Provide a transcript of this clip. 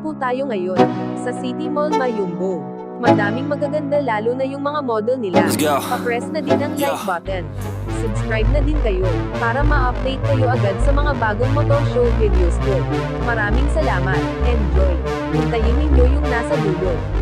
po tayo ngayon, sa City Mall Mayumbo. Madaming magaganda lalo na yung mga model nila. Let's go. Pa-press na din ang like Yeah. button. Subscribe na din kayo, para ma-update kayo agad sa mga bagong motor show videos ko. Maraming salamat, enjoy. Hintayin ninyo yung nasa dulo.